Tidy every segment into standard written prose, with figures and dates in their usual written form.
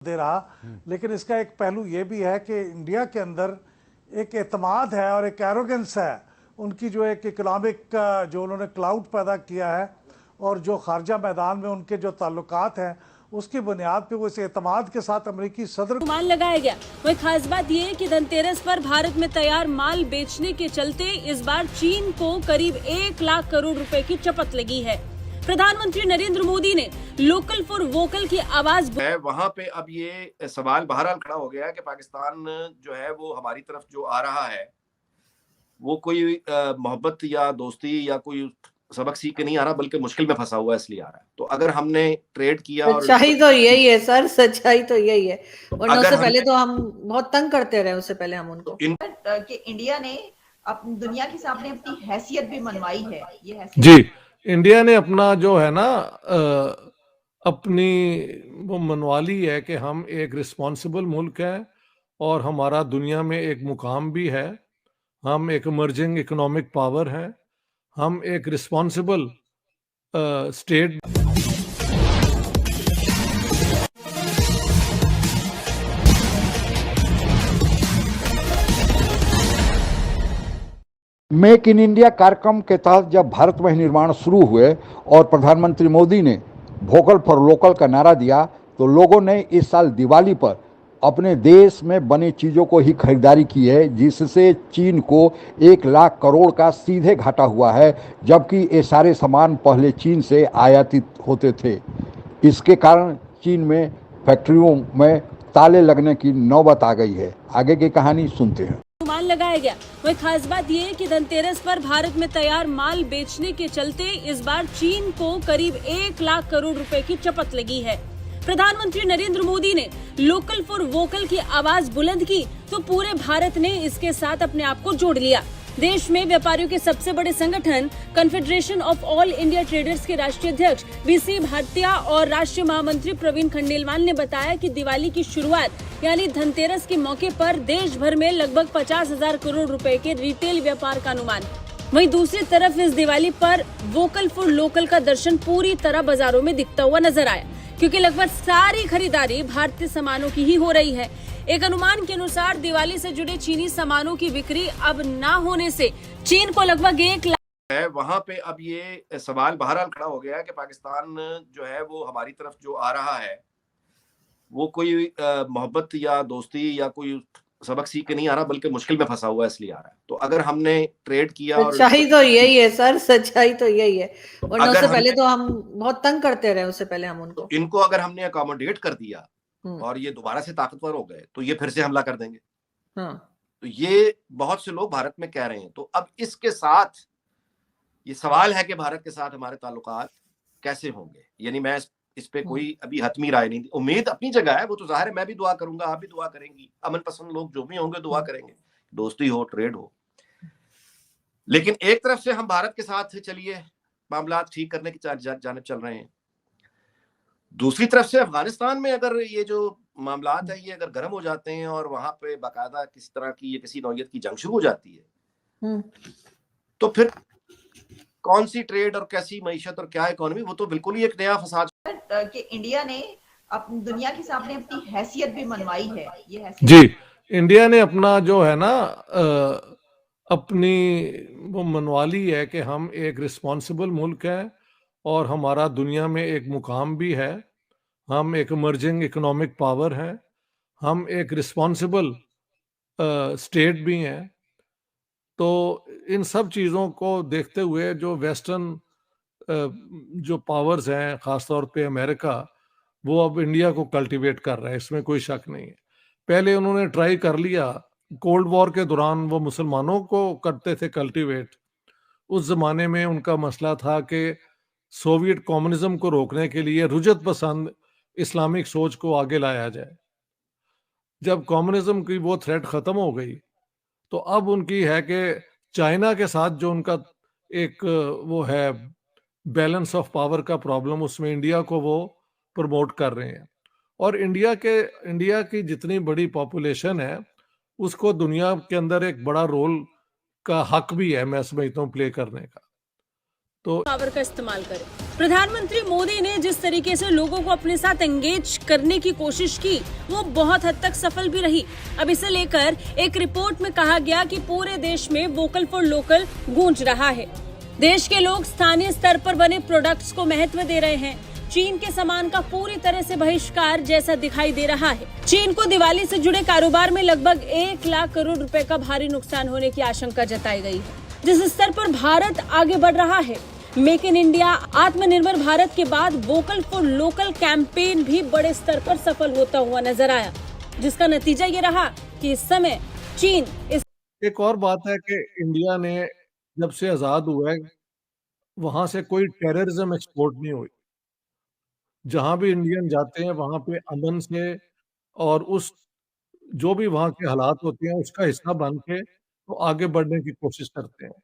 दे रहा। लेकिन इसका एक पहलू ये भी है कि इंडिया के अंदर एक एतमाद है और एक एरोगेंस है उनकी, जो एक इकोनॉमिक जो उन्होंने क्लाउड पैदा किया है और जो खारजा मैदान में उनके जो ताल्लुकात हैं उसकी बुनियाद पे वो इस एतमाद के साथ अमेरिकी सदर अनुमान लगाया गया। वही खास बात यह है कि धनतेरस पर भारत में तैयार माल बेचने के चलते इस बार चीन को करीब 1 लाख करोड़ रुपए की चपत लगी है। प्रधानमंत्री नरेंद्र मोदी ने लोकल फॉर वोकल की आवाज है। वहां पे अब ये सवाल बहरहाल खड़ा हो गया है कि पाकिस्तान जो है वो हमारी तरफ जो आ रहा है वो कोई मोहब्बत या दोस्ती या कोई सबक सीख के नहीं आ रहा, बल्कि मुश्किल में फंसा हुआ इसलिए आ रहा है। तो अगर हमने ट्रेड किया, सच्चाई तो यही है सर, सच्चाई तो यही है। वरना उससे पहले तो हम बहुत तंग करते रहे, उससे पहले हम उनको कि इंडिया ने अपनी दुनिया के सामने अपनी हैसियत भी मनवाई है। ये हैसियत जी, इंडिया ने अपना जो है ना अपनी वो मनवा ली है कि हम एक रिस्पॉन्सिबल मुल्क है और हमारा दुनिया में एक मुकाम भी है। हम एक इमर्जिंग इकोनॉमिक पावर है, हम एक responsible state. Make in India कार्यक्रम के तहत जब भारत में निर्माण शुरू हुए और प्रधानमंत्री मोदी ने वोकल फॉर लोकल का नारा दिया, तो लोगों ने इस साल दिवाली पर अपने देश में बनी चीज़ों को ही खरीदारी की है, जिससे चीन को 1 लाख करोड़ का सीधे घाटा हुआ है, जबकि ये सारे सामान पहले चीन से आयातित होते थे। इसके कारण चीन में फैक्ट्रियों में ताले लगने की नौबत आ गई है। आगे की कहानी सुनते हैं। अनुमान लगाया गया। वही खास बात यह है कि धनतेरस पर भारत में तैयार माल बेचने के चलते इस बार चीन को करीब 1 लाख करोड़ रुपए की चपत लगी है। प्रधानमंत्री नरेंद्र मोदी ने लोकल फॉर वोकल की आवाज बुलंद की तो पूरे भारत ने इसके साथ अपने आप को जोड़ लिया। देश में व्यापारियों के सबसे बड़े संगठन confederation of all India traders के राष्ट्रीय अध्यक्ष वीसी भाटिया और राष्ट्रीय महामंत्री प्रवीण खंडेलवाल ने बताया कि दिवाली की शुरुआत यानी धनतेरस के मौके पर देश भर में लगभग 50,000 करोड़ रुपए के रिटेल व्यापार का अनुमान। वहीं दूसरी तरफ इस दिवाली पर वोकल फॉर लोकल का दर्शन पूरी तरह बाजारों में दिखता हुआ नजर आया, क्योंकि लगभग सारी खरीदारी भारतीय सामानों की ही हो रही है। एक अनुमान के अनुसार दिवाली से जुड़े चीनी सामानों की बिक्री अब ना होने से चीन को लगभग 1 लाख है। वहां पे अब ये सवाल बहरहाल खड़ा हो गया है कि पाकिस्तान जो है वो हमारी तरफ जो आ रहा है वो कोई मोहब्बत या दोस्ती या कोई सबक सीख के नहीं आ रहा, बल्कि मुश्किल में फंसा हुआ इसलिए आ रहा है। तो अगर हमने ट्रेड किया, सच्चाई तो यही है सर, सच्चाई तो यही है। वरना उससे पहले तो हम बहुत तंग करते रहे, उससे पहले हम उनको इनको अगर हमने अकोमोडेट कर दिया और ये दोबारा से ताकतवर हो गए तो ये फिर से हमला कर देंगे। तो ये बहुत से लोग भारत में कह रहे हैं। तो अब इसके साथ ये सवाल है कि भारत के साथ हमारे ताल्लुकात कैसे होंगे। यानी मैं इस पे कोई अभी हतमी राय नहीं दी। उम्मीद अपनी जगह है, वो तो जाहिर है, मैं भी दुआ करूंगा, आप भी दुआ करेंगी, अमन पसंद लोग जो भी होंगे दुआ करेंगे, दोस्ती हो, ट्रेड हो। लेकिन एक तरफ से हम भारत के साथ चलिए मामला ठीक करने की जानिब चल रहे हैं, दूसरी तरफ से अफगानिस्तान में अगर ये जो मामलात है ये अगर गर्म हो जाते हैं और वहां पे बाकायदा किसी तरह की किसी नौयत की जंग शुरू हो जाती है, तो फिर कौन सी ट्रेड और कैसी मईशत और क्या इकोनॉमी, वो तो बिल्कुल ही एक नया फसाद कि इंडिया ने अपनी दुनिया के सामने अपनी हैसियत भी मनवाई है। ये हैसियत जी, इंडिया ने अपना जो है ना अपनी वो मनवा ली है कि हम एक रिस्पॉन्सिबल मुल्क है और हमारा दुनिया में एक मुकाम भी है। हम एक इमर्जिंग इकोनॉमिक पावर है, हम एक रिस्पॉन्सिबल स्टेट भी हैं। तो इन सब चीज़ों को देखते हुए जो वेस्टर्न जो पावर्स हैं, ख़ासतौर पे अमेरिका, वो अब इंडिया को कल्टीवेट कर रहा है, इसमें कोई शक नहीं है। पहले उन्होंने ट्राई कर लिया, कोल्ड वॉर के दौरान वो मुसलमानों को करते थे कल्टीवेट। उस ज़माने में उनका मसला था कि सोवियत कम्युनिज्म को रोकने के लिए रुजत पसंद इस्लामिक सोच को आगे लाया जाए। जब कम्युनिज्म की वो थ्रेट ख़त्म हो गई तो अब उनकी है कि चाइना के साथ जो उनका एक वो है बैलेंस ऑफ पावर का प्रॉब्लम, उसमें इंडिया को वो प्रमोट कर रहे हैं। और इंडिया की जितनी बड़ी पॉपुलेशन है उसको दुनिया के अंदर एक बड़ा रोल का हक भी है, मैं समझता हूँ, प्ले करने का। तो पावर का इस्तेमाल करें। प्रधानमंत्री मोदी ने जिस तरीके से लोगों को अपने साथ एंगेज करने की कोशिश की वो बहुत हद तक सफल भी रही। अब इसे लेकर एक रिपोर्ट में कहा गया कि पूरे देश में वोकल फॉर लोकल गूंज रहा है। देश के लोग स्थानीय स्तर पर बने प्रोडक्ट्स को महत्व दे रहे हैं। चीन के सामान का पूरी तरह से बहिष्कार जैसा दिखाई दे रहा है। चीन को दिवाली से जुड़े कारोबार में लगभग 1 लाख करोड़ रुपए का भारी नुकसान होने की आशंका जताई गई है। जिस स्तर पर भारत आगे बढ़ रहा है, मेक इन इंडिया, आत्मनिर्भर भारत के बाद वोकल फॉर लोकल कैंपेन भी बड़े स्तर पर सफल होता हुआ नजर आया, जिसका नतीजा ये रहा कि इस समय चीन एक और बात है कि इंडिया ने जब से आजाद हुआ है वहां से कोई टेररिज्म एक्सपोर्ट नहीं हुई। जहां भी इंडियन जाते हैं वहां पे अमन से और उस जो भी वहां के हालात होते हैं उसका हिस्सा बन के तो आगे बढ़ने की कोशिश करते हैं।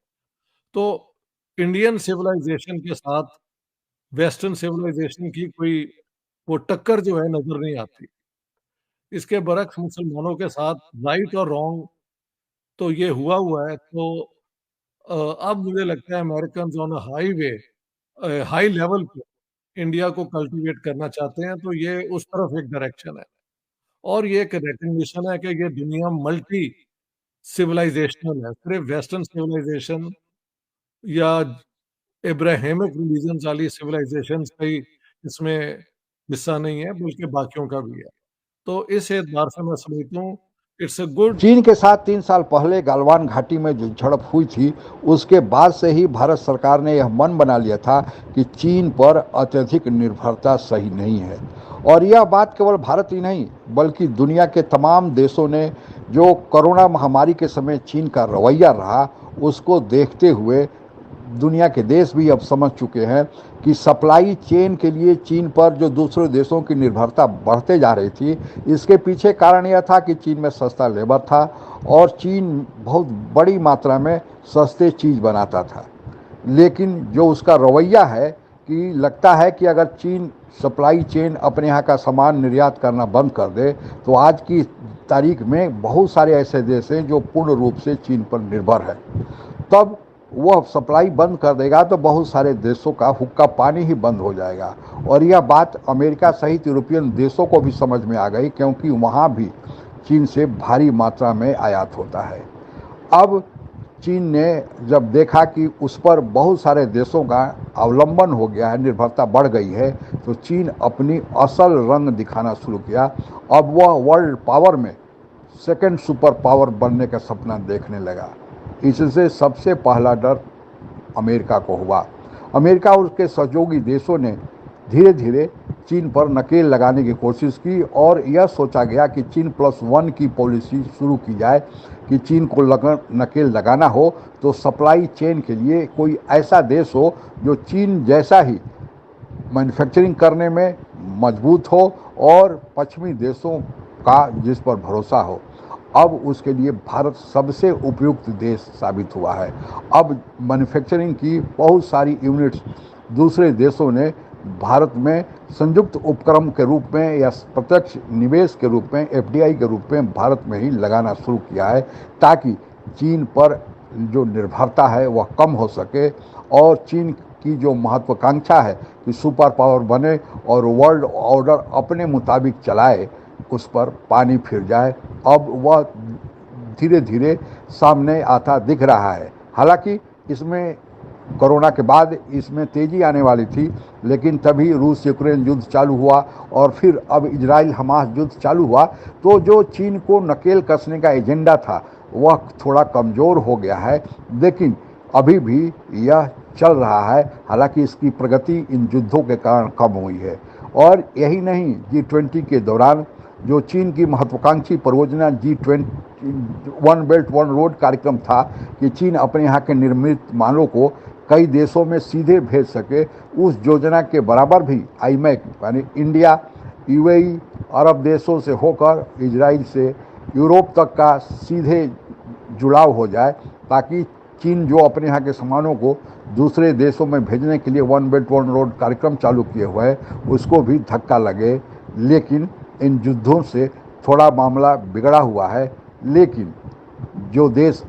तो इंडियन सिविलाइजेशन के साथ वेस्टर्न सिविलाइजेशन की कोई वो टक्कर जो है नजर नहीं आती। इसके बरक्स मुसलमानों के साथ राइट और रॉन्ग तो ये हुआ है। तो अब मुझे लगता है अमेरिकन ऑन हाई लेवल पे इंडिया को कल्टीवेट करना चाहते हैं। तो ये उस तरफ एक डायरेक्शन है और ये एक रिकग्निशन है कि ये दुनिया मल्टी सिविलाइजेशनल है। सिर्फ वेस्टर्न सिविलाइजेशन या इब्राहिमिक रिलीजन वाली सिविलाइजेशन का ही इसमें हिस्सा नहीं है बल्कि बाकियों का भी है। तो इस एतबार से मैं समझता हूँ इट्स अ गुड। चीन के साथ 3 साल पहले गलवान घाटी में जो झड़प हुई थी उसके बाद से ही भारत सरकार ने यह मन बना लिया था कि चीन पर अत्यधिक निर्भरता सही नहीं है। और यह बात केवल भारत ही नहीं बल्कि दुनिया के तमाम देशों ने जो कोरोना महामारी के समय चीन का रवैया रहा उसको देखते हुए दुनिया के देश भी अब समझ चुके हैं कि सप्लाई चेन के लिए चीन पर जो दूसरे देशों की निर्भरता बढ़ते जा रही थी, इसके पीछे कारण यह था कि चीन में सस्ता लेबर था और चीन बहुत बड़ी मात्रा में सस्ते चीज़ बनाता था। लेकिन जो उसका रवैया है कि लगता है कि अगर चीन सप्लाई चेन अपने यहाँ का सामान निर्यात करना बंद कर दे तो आज की तारीख में बहुत सारे ऐसे देश हैं जो पूर्ण रूप से चीन पर निर्भर है। तब वह सप्लाई बंद कर देगा तो बहुत सारे देशों का हुक्का पानी ही बंद हो जाएगा। और यह बात अमेरिका सहित यूरोपियन देशों को भी समझ में आ गई क्योंकि वहाँ भी चीन से भारी मात्रा में आयात होता है। अब चीन ने जब देखा कि उस पर बहुत सारे देशों का अवलंबन हो गया है, निर्भरता बढ़ गई है, तो चीन अपनी असल रंग दिखाना शुरू किया। अब वह वर्ल्ड पावर में सेकंड सुपर पावर बनने का सपना देखने लगा। इससे सबसे पहला डर अमेरिका को हुआ। अमेरिका और उसके सहयोगी देशों ने धीरे धीरे चीन पर नकेल लगाने की कोशिश की और यह सोचा गया कि चीन+1 की पॉलिसी शुरू की जाए कि चीन को नकेल लगाना हो तो सप्लाई चेन के लिए कोई ऐसा देश हो जो चीन जैसा ही मैन्युफैक्चरिंग करने में मजबूत हो और पश्चिमी देशों का जिस पर भरोसा हो। अब उसके लिए भारत सबसे उपयुक्त देश साबित हुआ है। अब मैन्युफैक्चरिंग की बहुत सारी यूनिट्स दूसरे देशों ने भारत में संयुक्त उपक्रम के रूप में या प्रत्यक्ष निवेश के रूप में FDI के रूप में भारत में ही लगाना शुरू किया है ताकि चीन पर जो निर्भरता है वह कम हो सके और चीन की जो महत्वाकांक्षा है कि सुपर पावर बने और वर्ल्ड ऑर्डर अपने मुताबिक चलाए उस पर पानी फिर जाए। अब वह धीरे धीरे सामने आता दिख रहा है। हालांकि इसमें कोरोना के बाद इसमें तेजी आने वाली थी, लेकिन तभी रूस यूक्रेन युद्ध चालू हुआ और फिर अब इजराइल हमास युद्ध चालू हुआ तो जो चीन को नकेल कसने का एजेंडा था वह थोड़ा कमज़ोर हो गया है। लेकिन अभी भी यह चल रहा है, हालांकि इसकी प्रगति इन युद्धों के कारण कम हुई है। और यही नहीं, G20 के दौरान जो चीन की महत्वाकांक्षी परियोजना G20 one belt one road कार्यक्रम था कि चीन अपने यहाँ के निर्मित मालों को कई देशों में सीधे भेज सके, उस योजना के बराबर भी IMEC यानी इंडिया, UAE, अरब देशों से होकर इजराइल से यूरोप तक का सीधे जुड़ाव हो जाए ताकि चीन जो अपने यहाँ के सामानों को दूसरे देशों में भेजने के लिए वन बेल्ट वन रोड कार्यक्रम चालू किए हुए है उसको भी धक्का लगे। लेकिन इन युद्धों से थोड़ा मामला बिगड़ा हुआ है, लेकिन जो देश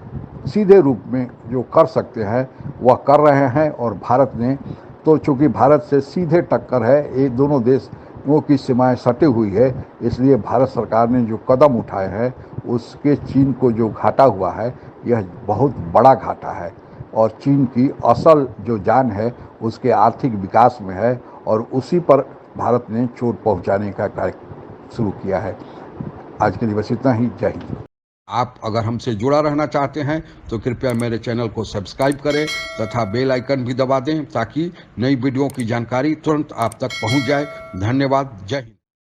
सीधे रूप में जो कर सकते हैं वह कर रहे हैं और भारत ने तो चूंकि भारत से सीधे टक्कर है, ये दोनों देशों की सीमाएं सटी हुई है, इसलिए भारत सरकार ने जो कदम उठाए हैं उसके चीन को जो घाटा हुआ है यह बहुत बड़ा घाटा है और चीन की असल जो जान है उसके आर्थिक विकास में है और उसी पर भारत ने चोट पहुंचाने का कार्य शुरू किया है। आज के लिए बस इतना ही। जय हिंद। आप अगर हमसे जुड़ा रहना चाहते हैं तो कृपया मेरे चैनल को सब्सक्राइब करें तथा बेल आइकन भी दबा दें ताकि नई वीडियो की जानकारी तुरंत आप तक पहुंच जाए। धन्यवाद। जय हिंद।